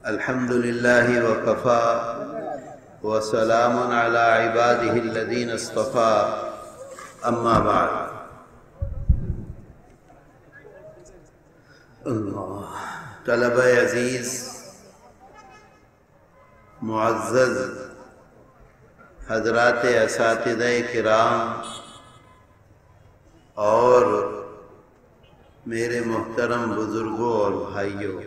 الحمد لله وكفى وسلام على عباده الذين اصطفى اما بعد اللہ طلبہ عزیز معزز حضرات اساتذہ کرام اور میرے محترم بزرگوں اور بھائیوں،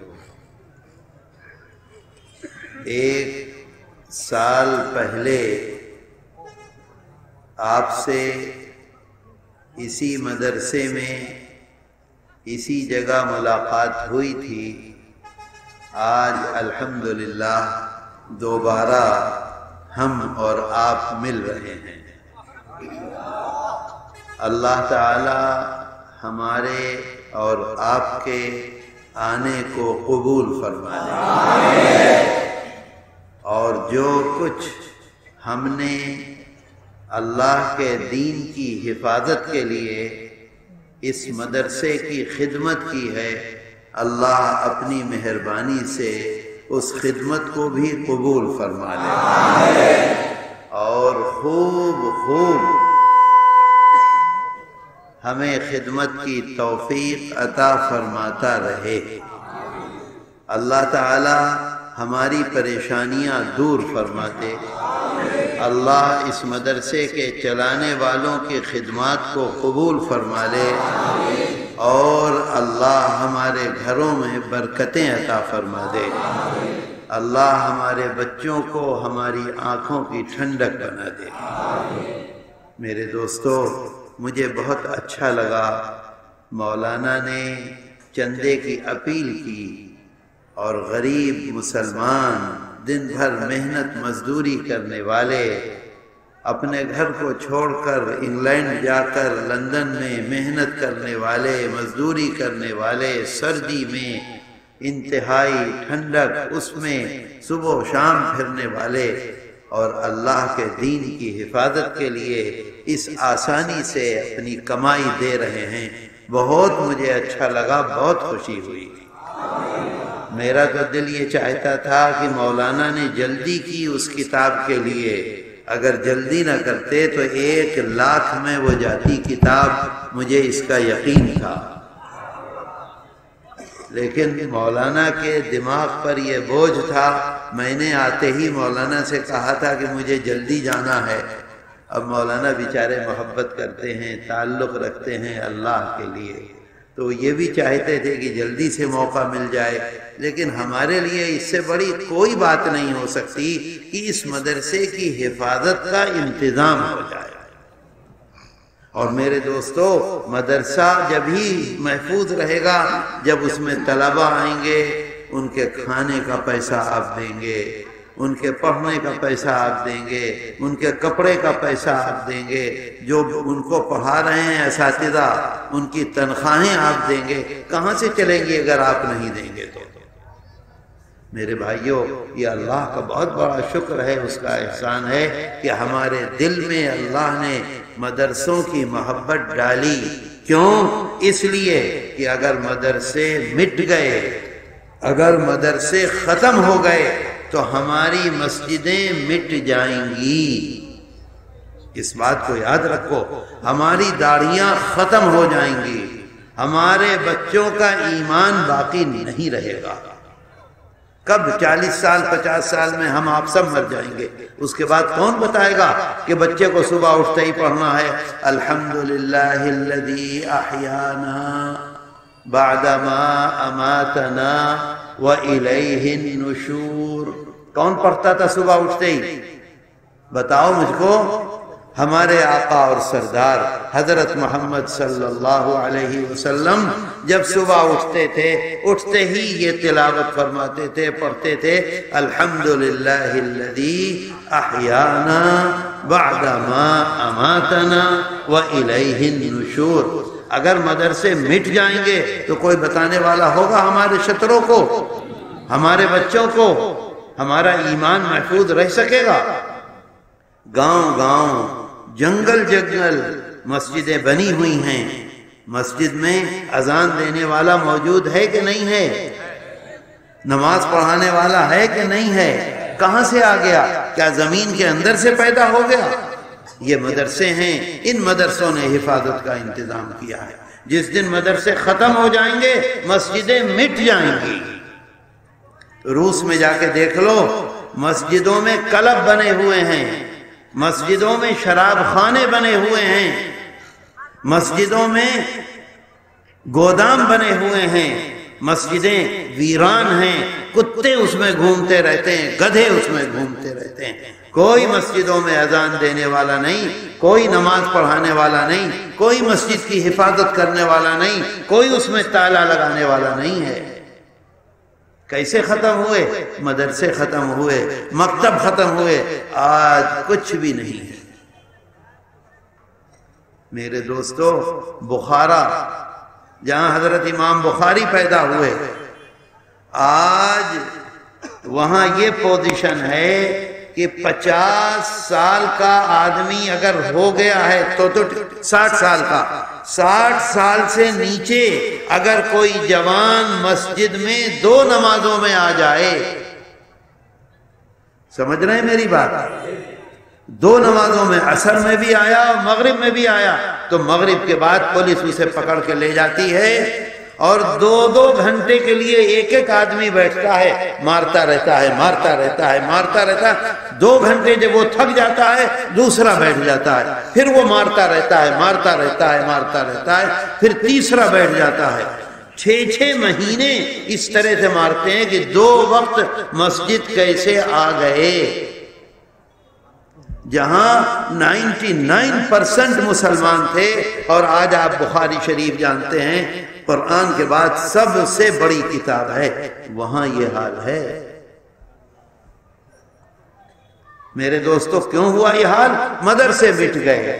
ایک سال پہلے آپ سے اسی مدرسے میں اسی جگہ ملاقات ہوئی تھی۔ آج الحمدللہ دوبارہ ہم اور آپ مل رہے ہیں۔ اللہ تعالی ہمارے اور آپ کے آنے کو قبول فرما لے، اور جو کچھ ہم نے اللہ کے دین کی حفاظت کے لیے اس مدرسے کی خدمت کی ہے، اللہ اپنی مہربانی سے اس خدمت کو بھی قبول فرما لے اور خوب ہمیں خدمت کی توفیق عطا فرماتا رہے۔ اللہ تعالی ہماری پریشانیاں دور فرماتے، اللہ اس مدرسے کے چلانے والوں کی خدمات کو قبول فرما لے، اور اللہ ہمارے گھروں میں برکتیں عطا فرما دے۔ اللہ ہمارے بچوں کو ہماری آنکھوں کی ٹھنڈک بنا دے۔ میرے دوستو، مجھے بہت اچھا لگا، مولانا نے چندے کی اپیل کی، اور غریب مسلمان دن بھر محنت مزدوری کرنے والے، اپنے گھر کو چھوڑ کر انگلینڈ جا کر لندن میں محنت کرنے والے، مزدوری کرنے والے، سردی میں انتہائی ٹھنڈک اس میں صبح و شام پھرنے والے، اور اللہ کے دین کی حفاظت کے لیے اس آسانی سے اپنی کمائی دے رہے ہیں۔ بہت مجھے اچھا لگا، بہت خوشی ہوئی۔ میرا تو دل یہ چاہتا تھا کہ مولانا نے جلدی کی اس کتاب کے لیے، اگر جلدی نہ کرتے تو 1,00,000 میں وہ جاتی کتاب، مجھے اس کا یقین تھا۔ لیکن مولانا کے دماغ پر یہ بوجھ تھا۔ میں نے آتے ہی مولانا سے کہا تھا کہ مجھے جلدی جانا ہے۔ اب مولانا بیچارے محبت کرتے ہیں، تعلق رکھتے ہیں اللہ کے لیے، تو یہ بھی چاہتے تھے کہ جلدی سے موقع مل جائے، لیکن ہمارے لیے اس سے بڑی کوئی بات نہیں ہو سکتی کہ اس مدرسے کی حفاظت کا انتظام ہو جائے۔ اور میرے دوستو، مدرسہ جب ہی محفوظ رہے گا جب اس میں طلبہ آئیں گے، ان کے کھانے کا پیسہ آپ دیں گے، ان کے پڑھنے کا پیسہ آپ دیں گے، ان کے کپڑے کا پیسہ آپ دیں گے، جو ان کو پڑھا رہے ہیں اساتذہ ان کی تنخواہیں آپ دیں گے۔ کہاں سے چلیں گی اگر آپ نہیں دیں گے تو؟ میرے بھائیوں، یہ اللہ کا بہت بڑا شکر ہے، اس کا احسان ہے کہ ہمارے دل میں اللہ نے مدرسوں کی محبت ڈالی۔ کیوں؟ اس لیے کہ اگر مدرسے مٹ گئے، اگر مدرسے ختم ہو گئے تو ہماری مسجدیں مٹ جائیں گی۔ اس بات کو یاد رکھو، ہماری داڑھیاں ختم ہو جائیں گی، ہمارے بچوں کا ایمان باقی نہیں رہے گا۔ کب 40 سال 50 سال میں ہم آپ سب مر جائیں گے، اس کے بعد کون بتائے گا کہ بچے کو صبح اٹھتے ہی پڑھنا ہے الحمدللہ الذی احیانا بعدما اماتنا وإلیہ النشور؟ کون پڑھتا تھا صبح اٹھتے ہی؟ بتاؤ مجھ کو۔ ہمارے آقا اور سردار حضرت محمد صلی اللہ علیہ وسلم جب صبح اٹھتے تھے، اٹھتے ہی یہ تلاوت فرماتے تھے، پڑھتے تھے الحمدللہ الذی احیانا بعدما اماتنا وإلیہ النشور۔ اگر مدرسے مٹ جائیں گے تو کوئی بتانے والا ہوگا ہمارے شتروں کو، ہمارے بچوں کو؟ ہمارا ایمان محفوظ رہ سکے گا؟ گاؤں گاؤں، جنگل جنگل مسجدیں بنی ہوئی ہیں، مسجد میں اذان دینے والا موجود ہے کہ نہیں ہے؟ نماز پڑھانے والا ہے کہ نہیں ہے؟ کہاں سے آ گیا؟ کیا زمین کے اندر سے پیدا ہو گیا؟ یہ مدرسے ہیں، ان مدرسوں نے حفاظت کا انتظام کیا ہے۔ جس دن مدرسے ختم ہو جائیں گے مسجدیں مٹ جائیں گی۔ روس میں جا کے دیکھ لو، مسجدوں میں کلب بنے ہوئے ہیں، مسجدوں میں شراب خانے بنے ہوئے ہیں، مسجدوں میں گودام بنے ہوئے ہیں، مسجدیں ویران ہیں، کتے اس میں گھومتے رہتے ہیں، گدھے اس میں گھومتے رہتے ہیں۔ کوئی مسجدوں میں اذان دینے والا نہیں، کوئی نماز پڑھانے والا نہیں، کوئی مسجد کی حفاظت کرنے والا نہیں، کوئی اس میں تالا لگانے والا نہیں ہے۔ کیسے ختم ہوئے؟ مدرسے ختم ہوئے، مکتب ختم ہوئے، آج کچھ بھی نہیں ہے۔ میرے دوستو، بخارا جہاں حضرت امام بخاری پیدا ہوئے، آج وہاں یہ پوزیشن ہے کہ 50 سال کا آدمی اگر ہو گیا ہے تو 60 سال کا، 60 سال سے نیچے اگر کوئی جوان مسجد میں 2 نمازوں میں آ جائے، سمجھ رہے ہیں میری بات؟ 2 نمازوں میں، عصر میں بھی آیا اور مغرب میں بھی آیا، تو مغرب کے بعد پولیس اسے پکڑ کے لے جاتی ہے، اور 2 گھنٹے کے لیے ایک آدمی بیٹھتا ہے، مارتا رہتا ہے، مارتا رہتا ہے، مارتا رہتا ہے۔ 2 گھنٹے جب وہ تھک جاتا ہے دوسرا بیٹھ جاتا ہے، پھر وہ مارتا رہتا ہے، مارتا رہتا ہے، مارتا رہتا ہے، پھر تیسرا بیٹھ جاتا ہے۔ 6 مہینے اس طرح سے مارتے ہیں کہ 2 وقت مسجد کیسے آ گئے؟ جہاں 99% مسلمان تھے، اور آج آپ بخاری شریف جانتے ہیں قرآن کے بعد سب سے بڑی کتاب ہے، وہاں یہ حال ہے۔ میرے دوستو، کیوں ہوا یہ حال؟ مدرسے مٹ گئے۔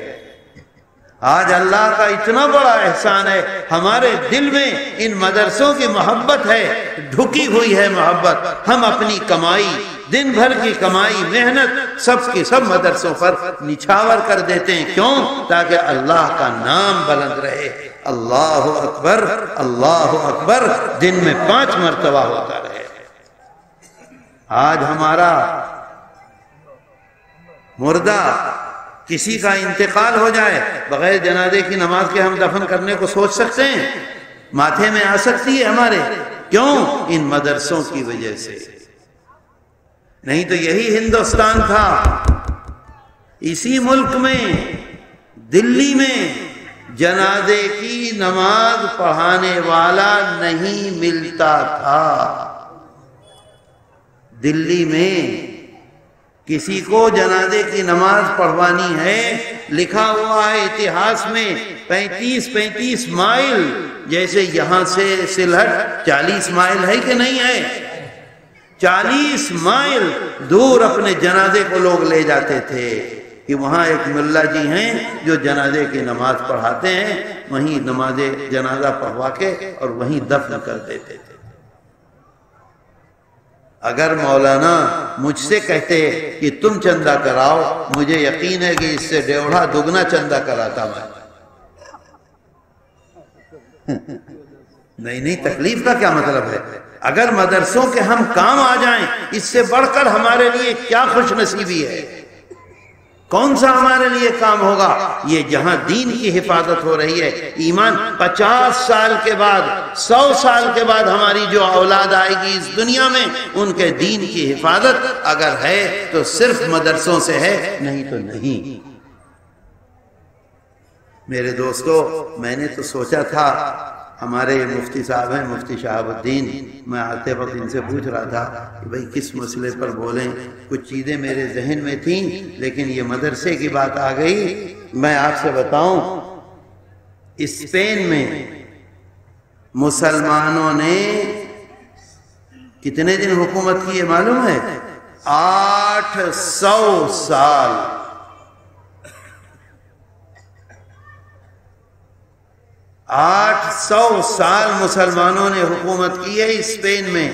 آج اللہ کا اتنا بڑا احسان ہے، ہمارے دل میں ان مدرسوں کی محبت ہے، ڈھکی ہوئی ہے محبت۔ ہم اپنی کمائی، دن بھر کی کمائی، محنت سب کی سب مدرسوں پر نچھاور کر دیتے ہیں۔ کیوں؟ تاکہ اللہ کا نام بلند رہے۔ اللہ اکبر، اللہ اکبر دن میں 5 مرتبہ ہوتا رہے۔ آج ہمارا مردہ کسی کا انتقال ہو جائے، بغیر جنازے کی نماز کے ہم دفن کرنے کو سوچ سکتے ہیں؟ ماتھے میں آ سکتی ہے ہمارے؟ کیوں؟ ان مدرسوں کی وجہ سے۔ نہیں تو یہی ہندوستان تھا، اسی ملک میں، دلی میں جنازے کی نماز پڑھانے والا نہیں ملتا تھا۔ دلی میں کسی کو جنازے کی نماز پڑھوانی ہے، لکھا ہوا ہے اتہاس میں 35 مائل، جیسے یہاں سے سلہٹ 40 مائل ہے کہ نہیں ہے؟ 40 مائل دور اپنے جنازے کو لوگ لے جاتے تھے کہ وہاں ایک ملا جی ہیں جو جنازے کی نماز پڑھاتے ہیں، وہیں نماز جنازہ پڑھوا کے اور وہیں دفن کر دیتے تھے۔ اگر مولانا مجھ سے کہتے کہ تم چندہ کراؤ، مجھے یقین ہے کہ اس سے 1.5 دگنا چندہ کراتا میں۔ نہیں، تکلیف کا کیا مطلب ہے؟ اگر مدرسوں کے ہم کام آ جائیں، اس سے بڑھ کر ہمارے لیے کیا خوش نصیبی ہے؟ کون سا ہمارے لیے کام ہوگا؟ یہ جہاں دین کی حفاظت ہو رہی ہے، ایمان 50 سال کے بعد، 100 سال کے بعد ہماری جو اولاد آئے گی اس دنیا میں، ان کے دین کی حفاظت اگر ہے تو صرف مدرسوں سے ہے، نہیں تو نہیں۔ میرے دوستو، میں نے تو سوچا تھا، ہمارے مفتی صاحب ہیں مفتی شہاب الدین، میں آتے وقت ان سے پوچھ رہا تھا کہ بھئی کس مسئلے پر بولیں، کچھ چیزیں میرے ذہن میں تھیں، لیکن یہ مدرسے کی بات آ گئی۔ میں آپ سے بتاؤں، اسپین میں مسلمانوں نے کتنے دن حکومت کی ہے معلوم ہے؟ 800 سال۔ 800 سال مسلمانوں نے حکومت کی ہے اسپین میں۔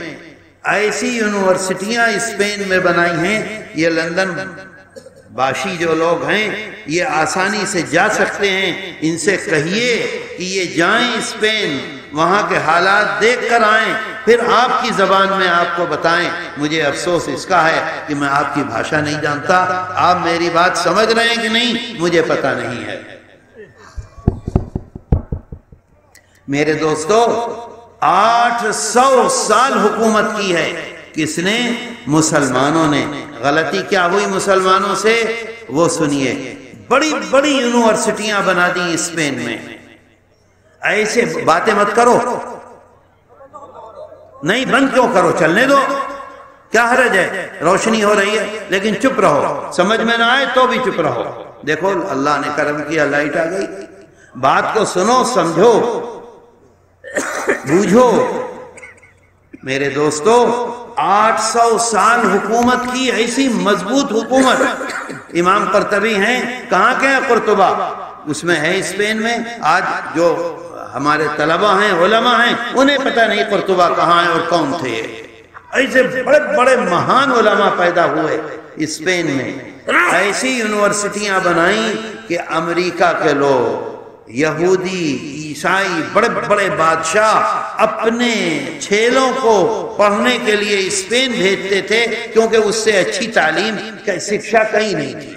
ایسی یونیورسٹیاں اسپین میں بنائی ہیں، یہ لندن باشی جو لوگ ہیں یہ آسانی سے جا سکتے ہیں، ان سے کہیے کہ یہ جائیں اسپین، وہاں کے حالات دیکھ کر آئیں، پھر آپ کی زبان میں آپ کو بتائیں۔ مجھے افسوس اس کا ہے کہ میں آپ کی بھاشا نہیں جانتا، آپ میری بات سمجھ رہے ہیں کہ نہیں مجھے پتہ نہیں ہے۔ میرے دوستو، 800 سال حکومت کی ہے، کس نے؟ مسلمانوں نے۔ غلطی کیا ہوئی مسلمانوں سے وہ سنیے، بڑی بڑی یونیورسٹیاں بنا دی اسپین میں۔ ایسے باتیں مت کرو، نہیں بند کیوں کرو، چلنے دو، کیا حرج ہے؟ روشنی ہو رہی ہے لیکن چپ رہو، سمجھ میں نہ آئے تو بھی چپ رہو۔ دیکھو اللہ نے کرم کیا، لائٹ آ گئی، بات کو سنو، سمجھو، بوجھو۔ میرے دوستو، 800 سال حکومت کی، ایسی مضبوط حکومت۔ امام قرطبی ہیں، کہاں کے ہیں؟ قرطبہ، اس میں ہے اسپین میں۔ آج جو ہمارے طلبہ ہیں، علماء ہیں، انہیں پتہ نہیں قرطبہ کہاں ہے اور کون تھے۔ ایسے بڑے بڑے مہان علماء پیدا ہوئے اسپین میں، ایسی یونیورسٹیاں بنائیں کہ امریکہ کے لوگ، یہودی، عیسائی، بڑے بڑے بادشاہ اپنے چھیلوں کو پڑھنے کے لیے اسپین بھیجتے تھے، کیونکہ اس سے اچھی تعلیم شکشا کہیں نہیں تھی۔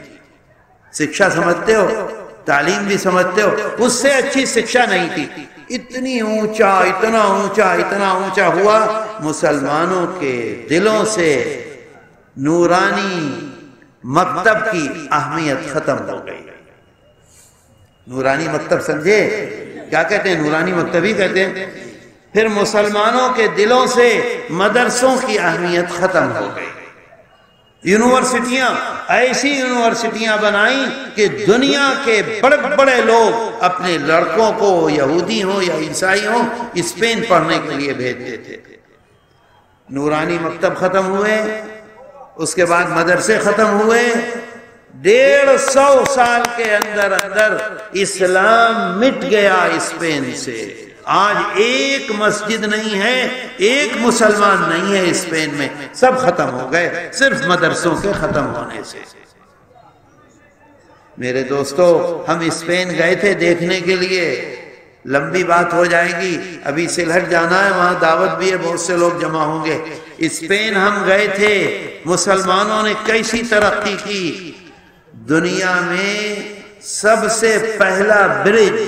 شکشا سمجھتے ہو، تعلیم بھی سمجھتے ہو، اس سے اچھی شکشا نہیں تھی۔ اتنی اونچا، اتنا اونچا، اتنا اونچا ہوا، مسلمانوں کے دلوں سے نورانی مکتب کی اہمیت ختم ہو گئی۔ نورانی مکتب سمجھے کیا کہتے ہیں؟ نورانی مکتب ہی کہتے ہیں۔ پھر مسلمانوں کے دلوں سے مدرسوں کی اہمیت ختم ہو گئی۔ یونیورسٹیاں، ایسی یونیورسٹیاں بنائیں کہ دنیا کے بڑے بڑے لوگ اپنے لڑکوں کو، یہودی ہوں یا عیسائی ہوں، اسپین پڑھنے کے لیے بھیجتے تھے۔ نورانی مکتب ختم ہوئے، اس کے بعد مدرسے ختم ہوئے۔ 150 سال کے اندر اندر اسلام مٹ گیا اسپین سے۔ آج ایک مسجد نہیں ہے، ایک مسلمان نہیں ہے اسپین میں، سب ختم ہو گئے صرف مدرسوں کے ختم ہونے سے۔ میرے دوستو، ہم اسپین گئے تھے دیکھنے کے لیے، لمبی بات ہو جائے گی، ابھی سلہٹ جانا ہے، وہاں دعوت بھی ہے، بہت سے لوگ جمع ہوں گے۔ اسپین ہم گئے تھے، مسلمانوں نے کیسی ترقی کی۔ دنیا میں سب سے پہلا برج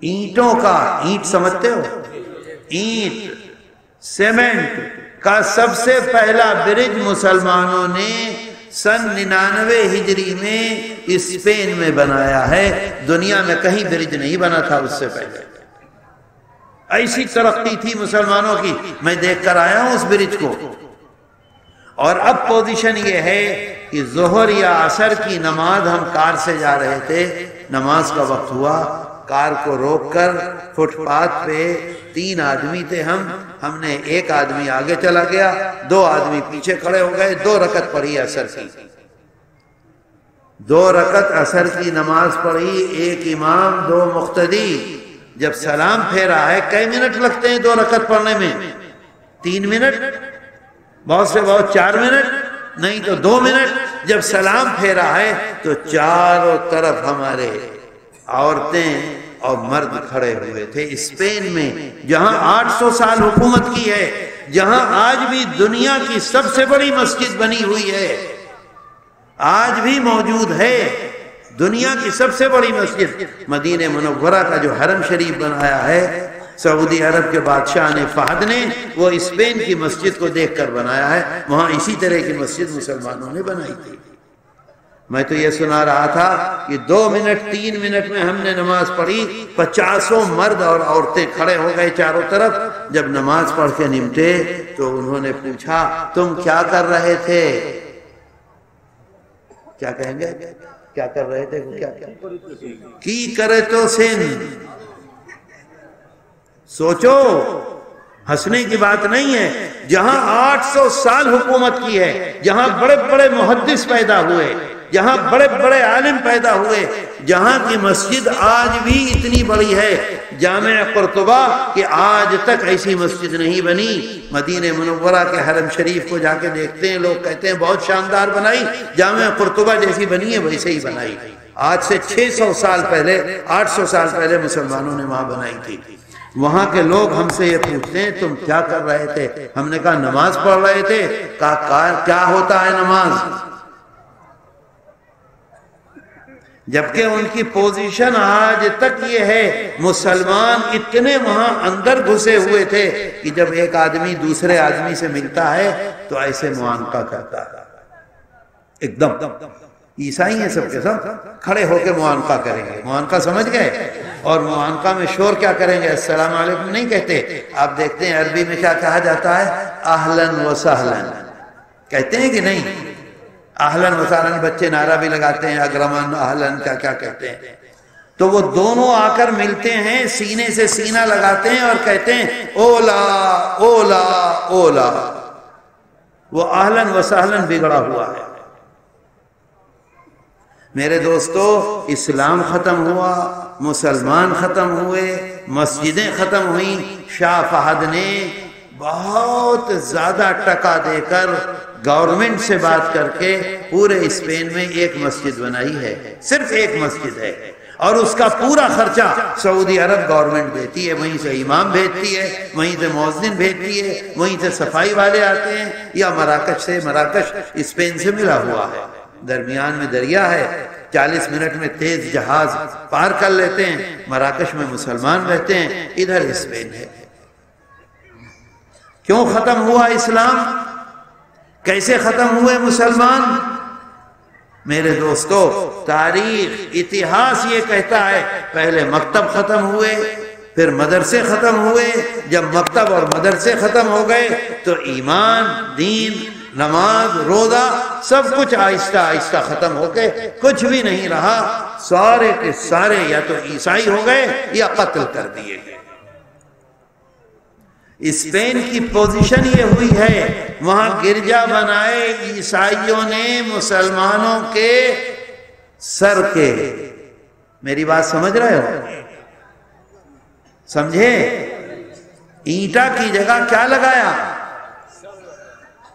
اینٹوں کا، اینٹ سمجھتے ہو، اینٹ سیمنٹ کا سب سے پہلا برج مسلمانوں نے سن 99 ہجری میں اسپین میں بنایا ہے۔ دنیا میں کہیں برج نہیں بنا تھا اس سے پہلے۔ ایسی ترقی تھی مسلمانوں کی، میں دیکھ کر آیا ہوں اس برج کو۔ اور اب پوزیشن یہ ہے کہ ظہر یا عصر کی نماز، ہم کار سے جا رہے تھے، نماز کا وقت ہوا، کار کو روک کر فٹ پاتھ پہ 3 آدمی تھے ہم نے، ایک آدمی آگے چلا گیا، 2 آدمی پیچھے کھڑے ہو گئے، 2 رکعت پڑھی عصر کی، 2 رکعت عصر کی نماز پڑھی، ایک امام 2 مقتدی۔ جب سلام پھیرا ہے، کئی منٹ لگتے ہیں 2 رکعت پڑھنے میں؟ 3 منٹ، بہت سے بہت 4 منٹ، نہیں تو 2 منٹ۔ جب سلام پھیرا ہے تو چاروں طرف ہمارے عورتیں اور مرد کھڑے ہوئے تھے اسپین میں، جہاں 800 سال حکومت کی ہے، جہاں آج بھی دنیا کی سب سے بڑی مسجد بنی ہوئی ہے، آج بھی موجود ہے دنیا کی سب سے بڑی مسجد۔ مدینہ منورہ کا جو حرم شریف بنایا ہے سعودی عرب کے بادشاہ نے، فہد نے، وہ اسپین کی مسجد کو دیکھ کر بنایا ہے۔ وہاں اسی طرح کی مسجد مسلمانوں نے بنائی تھی۔ میں تو یہ سنا رہا تھا کہ 2 منٹ 3 منٹ میں ہم نے نماز پڑھی، 50 مرد اور عورتیں کھڑے ہو گئے چاروں طرف۔ جب نماز پڑھ کے نمٹے تو انہوں نے پوچھا تم کیا کر رہے تھے؟ کیا کہیں گے؟ کیا کر رہے تھے؟ کی کرے تو سن، سوچو، ہنسنے کی بات نہیں ہے۔ جہاں 800 سال حکومت کی ہے، جہاں بڑے بڑے محدث پیدا ہوئے، جہاں بڑے بڑے عالم پیدا ہوئے، جہاں کی مسجد آج بھی اتنی بڑی ہے جامع قرطبہ کہ آج تک ایسی مسجد نہیں بنی۔ مدینہ منورہ کے حرم شریف کو جا کے دیکھتے ہیں، لوگ کہتے ہیں بہت شاندار بنائی، جامع قرطبہ جیسی بنی ہے ویسے ہی بنائی۔ آج سے 600 سال پہلے، 800 سال پہلے مسلمانوں نے وہاں بنائی تھی۔ وہاں کے لوگ ہم سے یہ پوچھتے ہیں تم کیا کر رہے تھے؟ ہم نے کہا نماز پڑھ رہے تھے۔ کہا کیا ہوتا ہے نماز؟ جبکہ ان کی پوزیشن آج تک یہ ہے، مسلمان اتنے وہاں اندر گھسے ہوئے تھے کہ جب ایک آدمی دوسرے آدمی سے ملتا ہے تو ایسے معانقہ کرتا ہے، ایک دم عیسائی ہیں سب کے سب، کھڑے ہو کے معانقہ کریں گے۔ معانقہ سمجھ گئے؟ اور معانقہ میں شور کیا کریں گے؟ السلام علیکم نہیں کہتے۔ آپ دیکھتے ہیں عربی میں کیا کہا جاتا ہے؟ اہلاً و سہلاً کہتے ہیں کہ نہیں؟ اہلاً و سہلاً، بچے نعرہ بھی لگاتے ہیں، اگرمن اہلاً کیا کہتے ہیں۔ تو وہ دونوں آ کر ملتے ہیں، سینے سے سینہ لگاتے ہیں اور کہتے ہیں اولا اولا اولا۔ وہ اہلاً و سہلاً بگڑا ہوا ہے۔ میرے دوستو، اسلام ختم ہوا، مسلمان ختم ہوئے، مسجدیں ختم ہوئیں۔ شاہ فہد نے بہت زیادہ ٹکا دے کر گورنمنٹ سے بات کر کے پورے اسپین میں ایک مسجد بنائی ہے، صرف ایک مسجد ہے، اور اس کا پورا خرچہ سعودی عرب گورنمنٹ دیتی ہے، وہیں سے امام بھیجتی ہے، وہیں سے مؤذن بھیجتی ہے، وہیں سے صفائی والے آتے ہیں، یا مراکش سے، مراکش اسپین سے ملا ہوا ہے، درمیان میں دریا ہے، 40 منٹ میں تیز جہاز پار کر لیتے ہیں۔ مراکش میں مسلمان رہتے ہیں، ادھر اسپین ہے۔ کیوں ختم ہوا اسلام؟ کیسے ختم ہوئے مسلمان؟ میرے دوستو، تاریخ، اتہاس یہ کہتا ہے پہلے مکتب ختم ہوئے، پھر مدرسے ختم ہوئے۔ جب مکتب اور مدرسے ختم ہو گئے تو ایمان، دین، نماز، روزہ سب کچھ آہستہ آہستہ ختم ہو کے کچھ بھی نہیں رہا۔ سارے کے سارے یا تو عیسائی ہو گئے یا قتل کر دیے گئے۔ اسپین کی پوزیشن یہ ہوئی ہے، وہاں گرجا بنائے عیسائیوں نے مسلمانوں کے سر کے۔ میری بات سمجھ رہے ہو؟ سمجھے؟ اینٹا کی جگہ کیا لگایا؟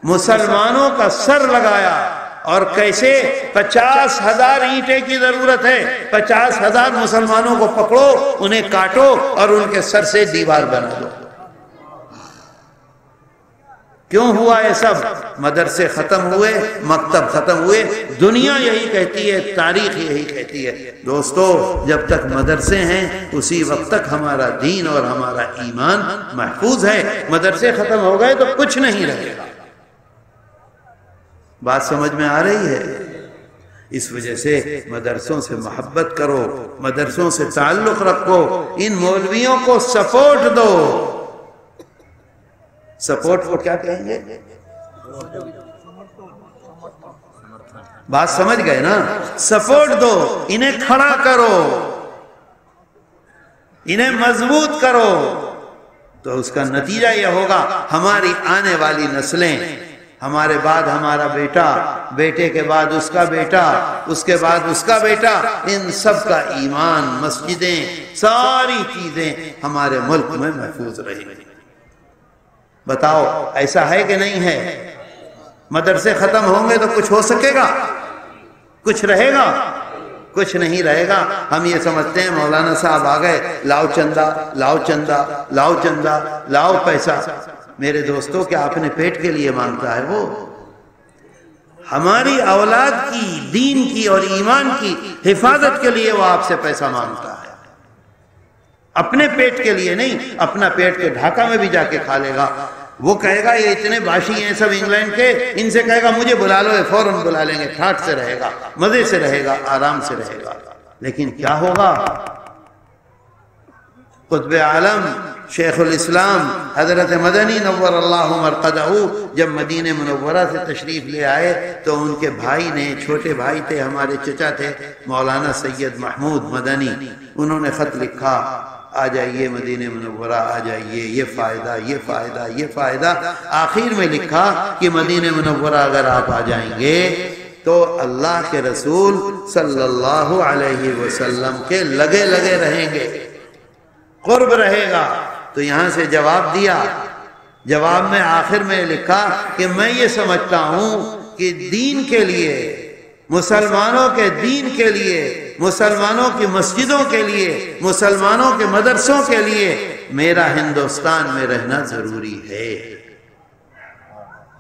مسلمانوں کا سر لگایا۔ اور کیسے؟ 50,000 اینٹیں کی ضرورت ہے، 50,000 مسلمانوں کو پکڑو، انہیں کاٹو اور ان کے سر سے دیوار بنا دو۔ کیوں ہوا یہ سب؟ مدرسے ختم ہوئے، مکتب ختم ہوئے۔ دنیا یہی کہتی ہے، تاریخ یہی کہتی ہے۔ دوستو، جب تک مدرسے ہیں اسی وقت تک ہمارا دین اور ہمارا ایمان محفوظ ہے۔ مدرسے ختم ہو گئے تو کچھ نہیں رہے گا۔ بات سمجھ میں آ رہی ہے؟ اس وجہ سے مدرسوں سے محبت کرو، مدرسوں سے تعلق رکھو، ان مولویوں کو سپورٹ دو۔ سپورٹ کو کیا کہیں گے؟ بات سمجھ گئے نا؟ سپورٹ دو، انہیں کھڑا کرو، انہیں مضبوط کرو، تو اس کا نتیجہ یہ ہوگا ہماری آنے والی نسلیں، ہمارے بعد ہمارا بیٹا، بیٹے کے بعد اس کا بیٹا، اس کے بعد اس کا بیٹا، ان سب کا ایمان، مسجدیں، ساری چیزیں ہمارے ملک میں محفوظ رہیں گی۔ بتاؤ ایسا ہے کہ نہیں ہے؟ مدرسے ختم ہوں گے تو کچھ ہو سکے گا؟ کچھ رہے گا؟ کچھ نہیں رہے گا۔ ہم یہ سمجھتے ہیں مولانا صاحب آ گئے، لاؤ چندہ، لاؤ چندہ، لاؤ چندہ، لاؤ پیسہ۔ میرے دوستو، کیا اپنے پیٹ کے لیے مانگتا ہے وہ؟ ہماری اولاد کی، دین کی اور ایمان کی حفاظت کے لیے وہ آپ سے پیسہ مانگتا ہے، اپنے پیٹ کے لیے نہیں۔ اپنا پیٹ کے ڈھاکہ میں بھی جا کے کھا لے گا۔ وہ کہے گا یہ اتنے باشی ہیں سب انگلینڈ کے، ان سے کہے گا مجھے بلا لو، فوراً بلا لیں گے، ٹھاٹ سے رہے گا، مزے سے رہے گا، آرام سے رہے گا۔ لیکن کیا ہوگا؟ قطب عالم شیخ الاسلام حضرت مدنی نور اللہ مرقدہ جب مدینہ منورہ سے تشریف لے آئے تو ان کے بھائی نے، چھوٹے بھائی تھے، ہمارے چچا تھے مولانا سید محمود مدنی، انہوں نے خط لکھا، آ جائیے مدینہ منورہ، آ جائیے، یہ فائدہ، یہ فائدہ، یہ فائدہ۔ آخر میں لکھا کہ مدینہ منورہ اگر آپ آ جائیں گے تو اللہ کے رسول صلی اللہ علیہ وسلم کے لگے لگے رہیں گے، قرب رہے گا۔ تو یہاں سے جواب دیا، جواب میں آخر میں لکھا کہ میں یہ سمجھتا ہوں کہ دین کے لیے، مسلمانوں کے دین کے لیے، مسلمانوں کی مسجدوں کے لیے، مسلمانوں کے مدرسوں کے لیے میرا ہندوستان میں رہنا ضروری ہے۔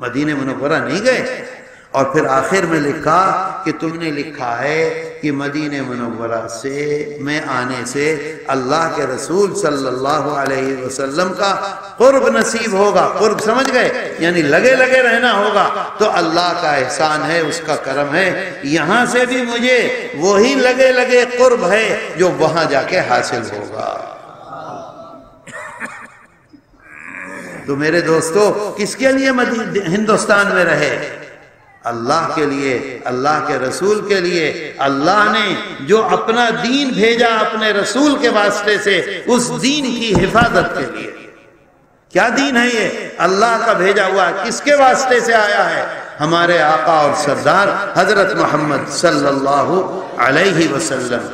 مدینہ منورہ نہیں گئے، اور پھر آخر میں لکھا کہ تم نے لکھا ہے کہ مدینہ منورہ سے میں آنے سے اللہ کے رسول صلی اللہ علیہ وسلم کا قرب نصیب ہوگا۔ قرب سمجھ گئے؟ یعنی لگے لگے رہنا ہوگا۔ تو اللہ کا احسان ہے، اس کا کرم ہے، یہاں سے بھی مجھے وہی لگے لگے قرب ہے جو وہاں جا کے حاصل ہوگا۔ تو میرے دوستو، کس کے لیے ہندوستان میں رہے؟ اللہ کے لیے، اللہ کے رسول کے لیے۔ اللہ نے جو اپنا دین بھیجا اپنے رسول کے واسطے سے، اس دین کی حفاظت کے لیے۔ کیا دین ہے یہ؟ اللہ کا بھیجا ہوا۔ کس کے واسطے سے آیا ہے؟ ہمارے آقا اور سردار حضرت محمد صلی اللہ علیہ وسلم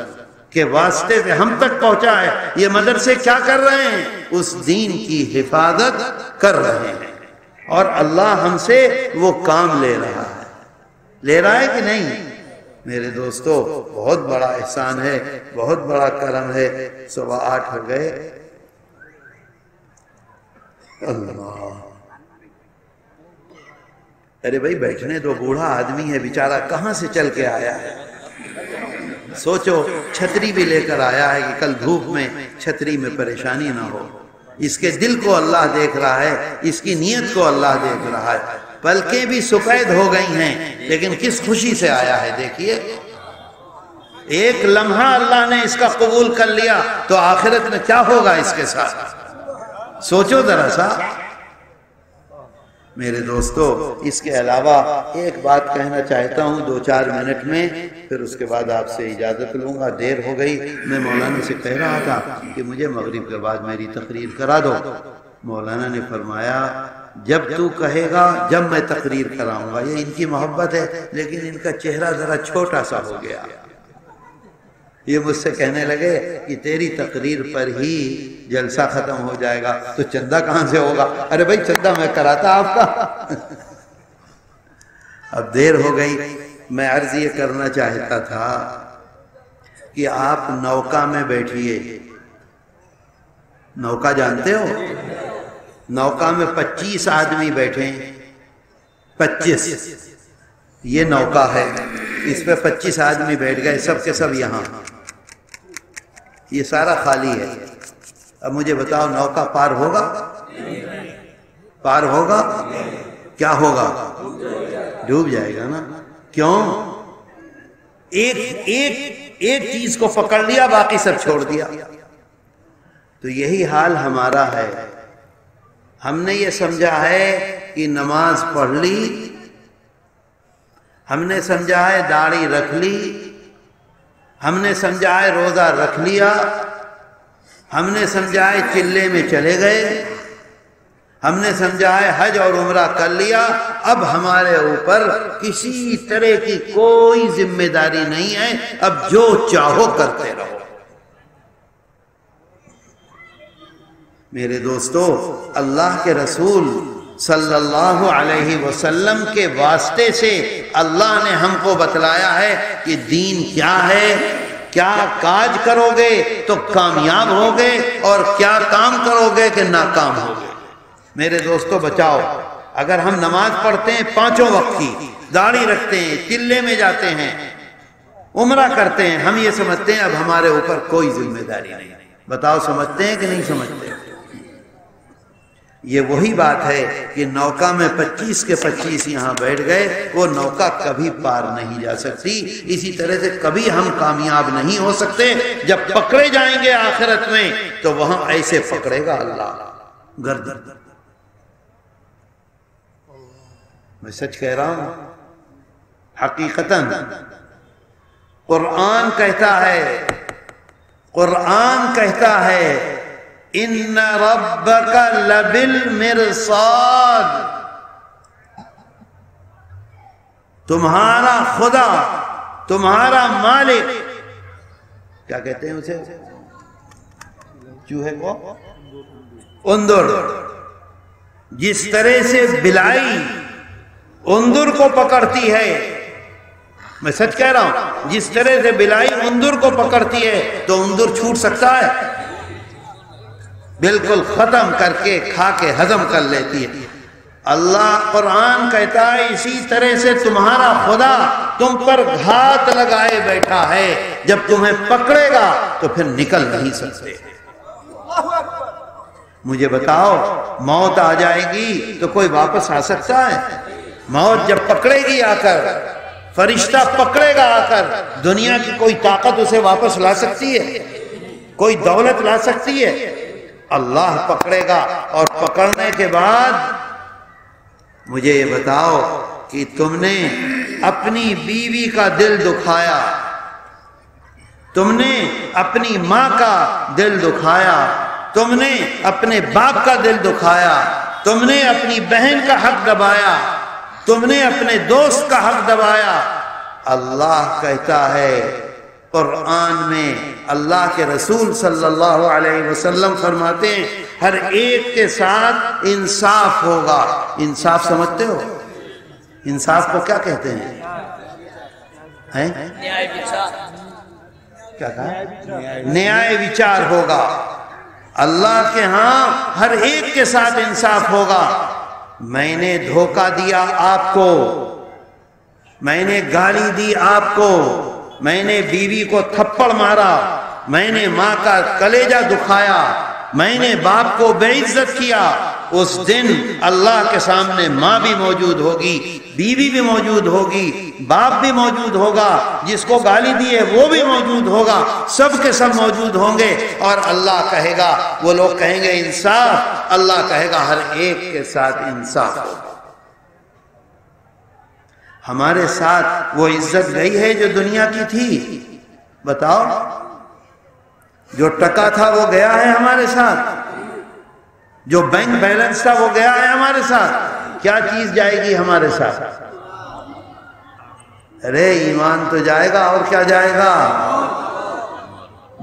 کے واسطے سے ہم تک پہنچا ہے۔ یہ مدرسے کیا کر رہے ہیں؟ اس دین کی حفاظت کر رہے ہیں، اور اللہ ہم سے وہ کام لے رہا ہے۔ لے رہا ہے کہ نہیں؟ میرے دوستو، بہت بڑا احسان ہے، بہت بڑا کرم ہے۔ 8:15 ہو گئے۔ اللہ، ارے بھائی بیٹھنے دو، بوڑھا آدمی ہے بیچارہ، کہاں سے چل کے آیا ہے؟ سوچو، چھتری بھی لے کر آیا ہے کہ کل دھوپ میں چھتری میں پریشانی نہ ہو۔ اس کے دل کو اللہ دیکھ رہا ہے، اس کی نیت کو اللہ دیکھ رہا ہے۔ پلکیں بھی سفید ہو گئی ہیں، لیکن کس خوشی سے آیا ہے دیکھیے۔ ایک لمحہ اللہ نے اس کا قبول کر لیا تو آخرت میں کیا ہوگا اس کے ساتھ؟ سوچو ذرا سا میرے دوستو۔ اس کے علاوہ ایک بات کہنا چاہتا ہوں 2-4 منٹ میں، پھر اس کے بعد آپ سے اجازت لوں گا، دیر ہو گئی۔ میں مولانا سے کہہ رہا تھا کہ مجھے مغرب کے بعد میری تقریر کرا دو۔ مولانا نے فرمایا جب تو کہے گا جب میں تقریر کراؤں گا۔ یہ ان کی محبت ہے، لیکن ان کا چہرہ ذرا چھوٹا سا ہو گیا۔ یہ مجھ سے کہنے لگے کہ تیری تقریر پر ہی جلسہ ختم ہو جائے گا، تو چندہ کہاں سے ہوگا؟ ارے بھائی چندہ میں کراتا آپ کا۔ اب دیر ہو گئی۔ میں عرض یہ کرنا چاہتا تھا کہ آپ نوکا میں بیٹھیے۔ نوکا جانتے ہو؟ نوکا میں 25 آدمی بیٹھے، 25۔ یہ نوکا ہے، اس پہ 25 آدمی بیٹھ گئے، سب کے سب یہاں۔ یہ سارا خالی ہے۔ اب مجھے بتاؤ، نوکا پار ہوگا؟ پار ہوگا؟ کیا ہوگا؟ ڈوب جائے گا نا۔ کیوں؟ ایک چیز کو پکڑ لیا، باقی سب چھوڑ دیا۔ تو یہی حال ہمارا ہے۔ ہم نے یہ سمجھا ہے کہ نماز پڑھ لی، ہم نے سمجھا ہے داڑھی رکھ لی، ہم نے سمجھا ہے روزہ رکھ لیا، ہم نے سمجھا ہے چلے میں چلے گئے، ہم نے سمجھا ہے حج اور عمرہ کر لیا۔ اب ہمارے اوپر کسی طرح کی کوئی ذمہ داری نہیں ہے، اب جو چاہو کرتے رہو۔ میرے دوستو، اللہ کے رسول صلی اللہ علیہ وسلم کے واسطے سے اللہ نے ہم کو بتلایا ہے کہ دین کیا ہے، کیا کاج کرو گے تو کامیاب ہوگے، اور کیا کام کرو گے کہ ناکام ہوگے۔ میرے دوستو بچاؤ، اگر ہم نماز پڑھتے ہیں 5 وقت کی، داڑھی رکھتے ہیں، چلے میں جاتے ہیں، عمرہ کرتے ہیں، ہم یہ سمجھتے ہیں اب ہمارے اوپر کوئی ذمہ داری نہیں۔ بتاؤ سمجھتے ہیں کہ نہیں سمجھتے؟ یہ وہی بات ہے کہ نوکا میں 25 کے 25 یہاں بیٹھ گئے، وہ نوکا کبھی پار نہیں جا سکتی۔ اسی طرح سے کبھی ہم کامیاب نہیں ہو سکتے۔ جب پکڑے جائیں گے آخرت میں تو وہاں ایسے پکڑے گا اللہ گردن۔ میں سچ کہہ رہا ہوں، حقیقتاً قرآن کہتا ہے، قرآن کہتا ہے ان ربک لبالمرصاد، تمہارا خدا، تمہارا مالک، کیا کہتے ہیں اسے چوہے کو؟ اندر. جس طرح سے بلائی اندر کو پکڑتی ہے، میں سچ کہہ رہا ہوں، جس طرح سے بلائی اندر کو پکڑتی ہے تو اندر چھوٹ سکتا ہے؟ بالکل ختم کر کے کھا کے ہضم کر لیتی ہے. اللہ قرآن کہتا ہے اسی طرح سے تمہارا خدا تم پر گھات لگائے بیٹھا ہے، جب تمہیں پکڑے گا تو پھر نکل نہیں سکتے. مجھے بتاؤ، موت آ جائے گی تو کوئی واپس آ سکتا ہے؟ موت جب پکڑے گی آ کر، فرشتہ پکڑے گا آ کر، دنیا کی کوئی طاقت اسے واپس لا سکتی ہے؟ کوئی دولت لا سکتی ہے؟ اللہ پکڑے گا. اور پکڑنے کے بعد مجھے یہ بتاؤ کہ تم نے اپنی بیوی کا دل دکھایا، تم نے اپنی ماں کا دل دکھایا، تم نے اپنے باپ کا دل دکھایا، تم نے اپنی بہن کا حق دبایا، تم نے اپنے دوست کا حق دبایا. اللہ کہتا ہے قرآن میں، اللہ کے رسول صلی اللہ علیہ وسلم فرماتے ہیں ہر ایک کے ساتھ انصاف ہوگا. انصاف سمجھتے ہو؟ انصاف کو کیا کہتے ہیں؟ کیا کہا؟ نیائے وچار ہوگا. اللہ کے ہاں ہر ایک کے ساتھ انصاف ہوگا. میں نے دھوکہ دیا آپ کو، میں نے گالی دی آپ کو، میں نے بیوی کو تھپڑ مارا، میں نے ماں کا کلیجہ دکھایا، میں نے باپ کو بے عزت کیا. اس دن اللہ کے سامنے ماں بھی موجود ہوگی، بیوی بھی موجود ہوگی، باپ بھی موجود ہوگا، جس کو گالی دی ہے وہ بھی موجود ہوگا، سب کے سب موجود ہوں گے. اور اللہ کہے گا، وہ لوگ کہیں گے انصاف، اللہ کہے گا ہر ایک کے ساتھ انصاف ہوگا. ہمارے ساتھ وہ عزت گئی ہے جو دنیا کی تھی؟ بتاؤ. جو ٹکا تھا وہ گیا ہے ہمارے ساتھ، جو بینک بیلنس تھا وہ گیا ہے ہمارے ساتھ. کیا چیز جائے گی ہمارے ساتھ؟ ارے ایمان تو جائے گا، اور کیا جائے گا؟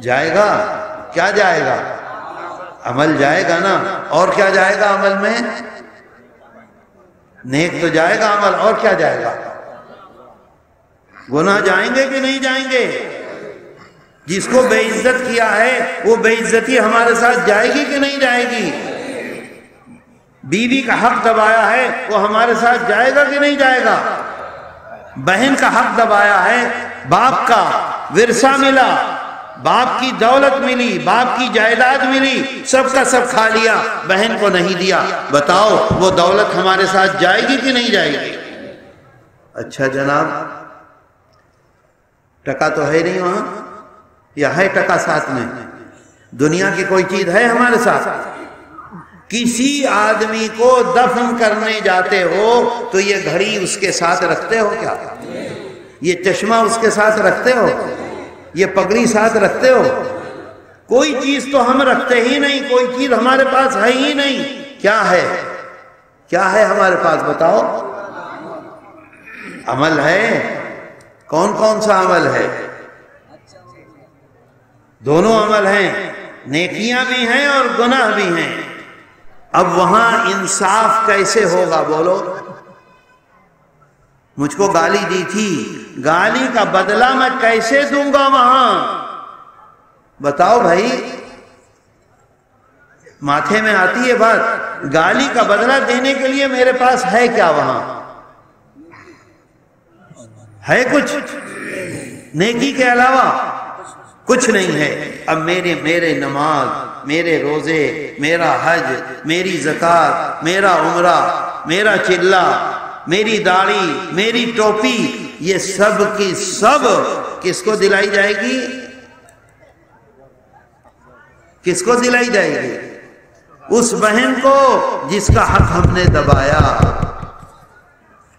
جائے گا. کیا جائے گا؟ عمل جائے گا نا. اور کیا جائے گا عمل میں؟ نیک تو جائے گا عمل، اور کیا جائے گا؟ گناہ جائیں گے کہ نہیں جائیں گے؟ جس کو بے عزت کیا ہے وہ بے عزتی ہمارے ساتھ جائے گی کہ نہیں جائے گی؟ بیوی کا حق دبایا ہے وہ ہمارے ساتھ جائے گا کہ نہیں جائے گا؟ بہن کا حق دبایا ہے، باپ کا ورثہ ملا، باپ کی دولت ملی، باپ کی جائیداد ملی، سب کا سب کھا لیا، بہن کو نہیں دیا. بتاؤ وہ دولت ہمارے ساتھ جائے گی کہ نہیں جائے گی؟ اچھا جناب، ٹکا تو ہے نہیں وہاں، یا ہے ٹکا ساتھ میں؟ دنیا کی کوئی چیز ہے ہمارے ساتھ؟ کسی آدمی کو دفن کرنے جاتے ہو تو یہ گھڑی اس کے ساتھ رکھتے ہو کیا؟ یہ چشمہ اس کے ساتھ رکھتے ہو؟ یہ پگڑی ساتھ رکھتے ہو؟ کوئی چیز تو ہم رکھتے ہی نہیں، کوئی چیز ہمارے پاس ہے ہی نہیں. کیا ہے؟ کیا ہے ہمارے پاس بتاؤ؟ عمل ہے. کون کون سا عمل ہے؟ دونوں عمل ہیں، نیکیاں بھی ہیں اور گناہ بھی ہیں. اب وہاں انصاف کیسے ہوگا بولو؟ مجھ کو گالی دی تھی، گالی کا بدلہ میں کیسے دوں گا وہاں؟ بتاؤ بھائی، ماتھے میں آتی ہے بات. گالی کا بدلہ دینے کے لیے میرے پاس ہے کیا وہاں؟ ہے کچھ؟ نیکی کے علاوہ کچھ نہیں ہے. اب میرے نماز، میرے روزے، میرا حج، میری زکوٰۃ، میرا عمرہ، میرا چلہ، میری داڑھی، میری ٹوپی، یہ سب کی سب کس کو دلائی جائے گی؟ کس کو دلائی جائے گی؟ اس بہن کو جس کا حق ہم نے دبایا،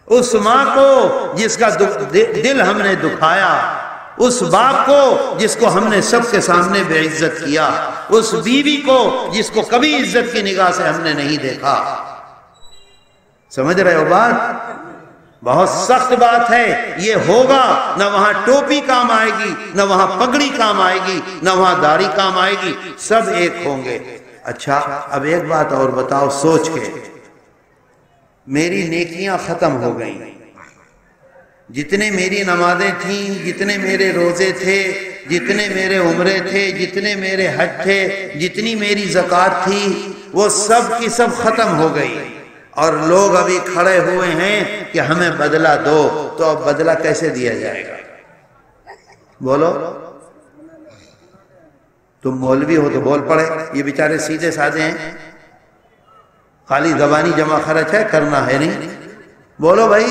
اس ماں کو جس کا دل ہم نے دکھایا، اس باپ کو جس کو ہم نے سب کے سامنے بے عزت کیا، اس بیوی کو جس کو کبھی عزت کی نگاہ سے ہم نے نہیں دیکھا. سمجھ رہے ہو بات؟ بہت سخت بات ہے، یہ ہوگا نہ وہاں ٹوپی کام آئے گی، نہ وہاں پگڑی کام آئے گی، نہ وہاں داڑھی کام آئے گی، سب ایک ہوں گے۔ اچھا اب ایک بات اور بتاؤ سوچ کے، میری نیکیاں ختم ہو گئیں، جتنے میری نمازیں تھیں، جتنے میرے روزے تھے، جتنے میرے عمرے تھے، جتنے میرے حج تھے، جتنی میری زکوٰۃ تھی، وہ سب کی سب ختم ہو گئی، اور لوگ ابھی کھڑے ہوئے ہیں کہ ہمیں بدلہ دو، تو اب بدلہ کیسے دیا جائے گا؟ بولو، تم مولوی ہو تو بول پڑے، یہ بیچارے سیدھے سادے ہیں، خالی زبانی جمع خرچ ہے، کرنا ہے نہیں، بولو بھائی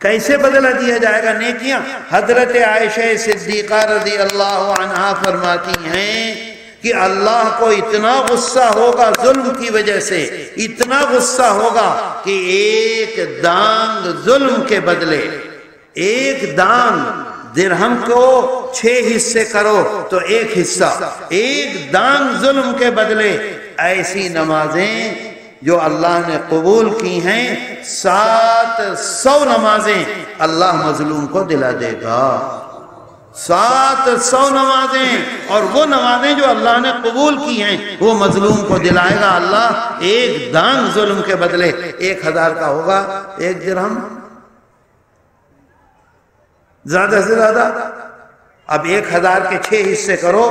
کیسے بدلہ دیا جائے گا نیکیاں؟ حضرت عائشہ صدیقہ رضی اللہ عنہا فرماتی ہیں کہ اللہ کو اتنا غصہ ہوگا ظلم کی وجہ سے، اتنا غصہ ہوگا کہ ایک دانگ ظلم کے بدلے، ایک دانگ درہم کو 6 حصے کرو تو ایک حصہ، ایک دانگ ظلم کے بدلے ایسی نمازیں جو اللہ نے قبول کی ہیں 700 نمازیں اللہ مظلوم کو دلا دے گا، 700 نمازیں، اور وہ نمازیں جو اللہ نے قبول کی ہیں وہ مظلوم کو دلائے گا اللہ ایک دانگ ظلم کے بدلے۔ 1000 کا ہوگا ایک درہم، زیادہ سے زیادہ، اب 1000 کے 6 حصے کرو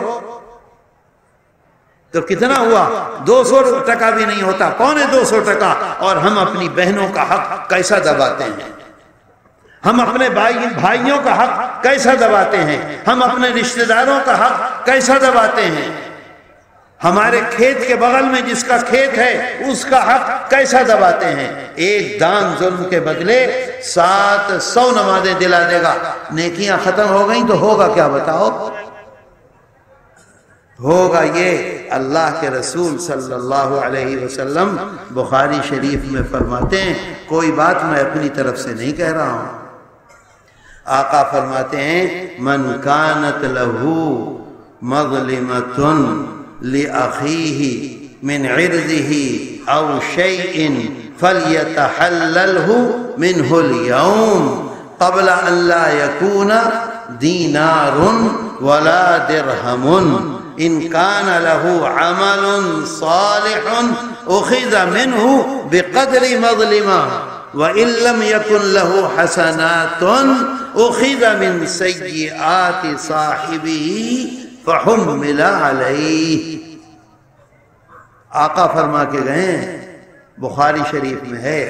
تو کتنا ہوا؟ 200 ٹکا بھی نہیں ہوتا، 250 ٹکا، اور ہم اپنی بہنوں کا حق کیسا دباتے ہیں، ہم اپنے بھائیوں کا حق کیسا دباتے ہیں، ہم اپنے رشتہ داروں کا حق کیسا دباتے ہیں، ہمارے کھیت کے بغل میں جس کا کھیت ہے اس کا حق کیسا دباتے ہیں۔ ایک دان ظلم کے بدلے 700 نمازیں دلا دے گا۔ نیکیاں ختم ہو گئیں تو ہوگا کیا بتاؤ؟ ہوگا یہ، اللہ کے رسول صلی اللہ علیہ وسلم بخاری شریف میں فرماتے ہیں، کوئی بات میں اپنی طرف سے نہیں کہہ رہا ہوں، آقا فرماتے ہیں من کانت لہو مظلمۃ لأخیہ من عرضہ او شیء فلیتحللہ منہ اليوم قبل ان لا یکون دینار ولا درہم ان کان لہ عمل صالح اخذ منہ بقدر مظلمہ وَإِن لَّمْ يَكُن لَّهُ حَسَنَاتٌ أُخِذَ مِن سَيِّئَاتِ صَاحِبِهِ فَحُمِّلَ عَلَيْهِ۔ آقا فرما کے گئے، بخاری شریف میں ہے،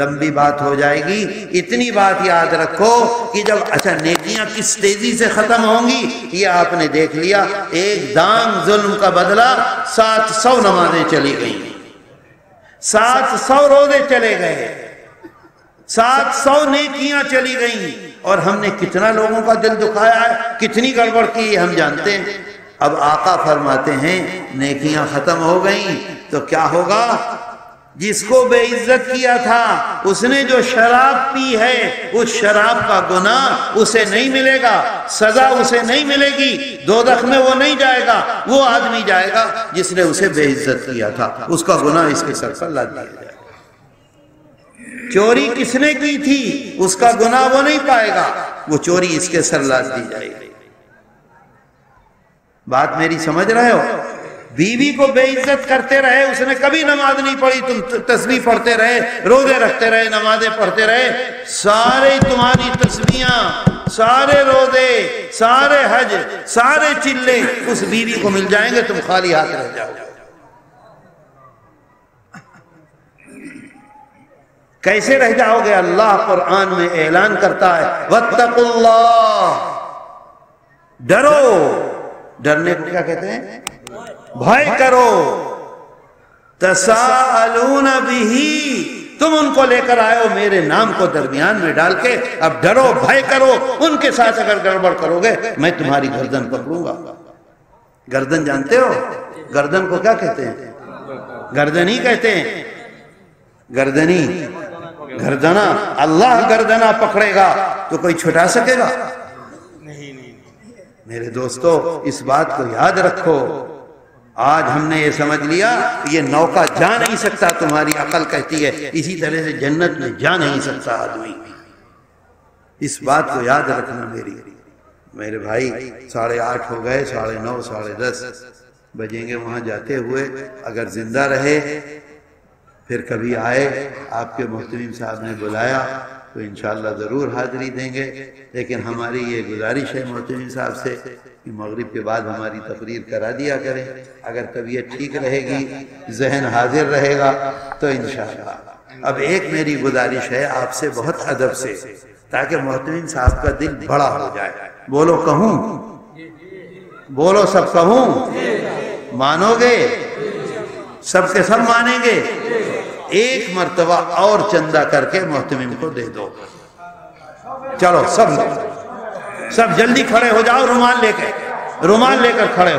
لمبی بات ہو جائے گی، اتنی بات یاد رکھو کہ جب اچھا نیکیاں کس تیزی سے ختم ہوں گی یہ آپ نے دیکھ لیا۔ ایک دان ظلم کا بدلہ 700 نمازیں چلی گئیں، 700 روزے چلے گئے، 700 نیکیاں چلی گئیں، اور ہم نے کتنا لوگوں کا دل دکھایا ہے، کتنی گڑبڑ کی ہم جانتے ہیں۔ اب آقا فرماتے ہیں نیکیاں ختم ہو گئیں تو کیا ہوگا؟ جس کو بے عزت کیا تھا، اس نے جو شراب پی ہے، اس شراب کا گناہ اسے نہیں ملے گا، سزا اسے نہیں ملے گی، دوزخ میں وہ نہیں جائے گا، وہ آدمی جائے گا جس نے اسے بے عزت کیا تھا، اس کا گناہ اس کے سر پر لاد دیا جائے گا۔ چوری کس نے کی تھی، اس کا گناہ وہ نہیں پائے گا، وہ چوری اس کے سر لاد دی جائے گی۔ بات میری سمجھ رہے ہو؟ بیوی کو بے عزت کرتے رہے، اس نے کبھی نماز نہیں پڑھی، تم تسبیح پڑھتے رہے، روزے رکھتے رہے، نمازیں پڑھتے رہے، سارے تمہاری تسبیحاں، سارے روزے، سارے حج، سارے چلے اس بیوی کو مل جائیں گے، تم خالی ہاتھ رہ جاؤ گے۔ کیسے رہ جاؤ گے؟ اللہ قرآن میں اعلان کرتا ہے واتقوا اللہ، ڈرو۔ ڈرنے کو کیا کہتے ہیں؟ بھائے کرو۔ تساءلون بہ، تم ان کو لے کر آئے ہو میرے نام کو درمیان میں ڈال کے، اب ڈرو، بھائے کرو، ان کے ساتھ اگر گڑبڑ کرو گے میں تمہاری گردن پکڑوں گا۔ گردن جانتے ہو؟ گردن کو کیا کہتے ہیں؟ گردنی کہتے ہیں، گردنی، گردنا۔ اللہ گردنا پکڑے گا تو کوئی چھٹا سکے گا؟ میرے دوستو اس بات کو یاد رکھو، آج ہم نے یہ سمجھ لیا یہ نوکا جا نہیں سکتا، تمہاری عقل کہتی ہے اسی طرح سے جنت میں جا نہیں سکتا آدمی۔ اس بات کو یاد رکھنا میرے بھائی۔ 8:30 ہو گئے، 9:30 10:30 بجیں گے وہاں جاتے ہوئے۔ اگر زندہ رہے پھر کبھی آئے، آپ کے محتمم صاحب نے بلایا تو انشاءاللہ ضرور حاضری دیں گے، لیکن ہماری یہ گزارش ہے محتمم صاحب سے کہ مغرب کے بعد ہماری تقریر کرا دیا کریں۔ اگر طبیعت ٹھیک رہے گی، ذہن حاضر رہے گا تو انشاءاللہ۔ اب ایک میری گزارش ہے آپ سے بہت ادب سے، تاکہ محتمم صاحب کا دل بڑا ہو جائے۔ بولو کہوں؟ بولو سب کہوں؟ مانو گے؟ سب کے سب مانیں گے؟ ایک مرتبہ اور چندہ کر کے محتمم کو دے دو۔ چلو سب جلدی کھڑے ہو جاؤ، رومال لے کر کھڑے ہو۔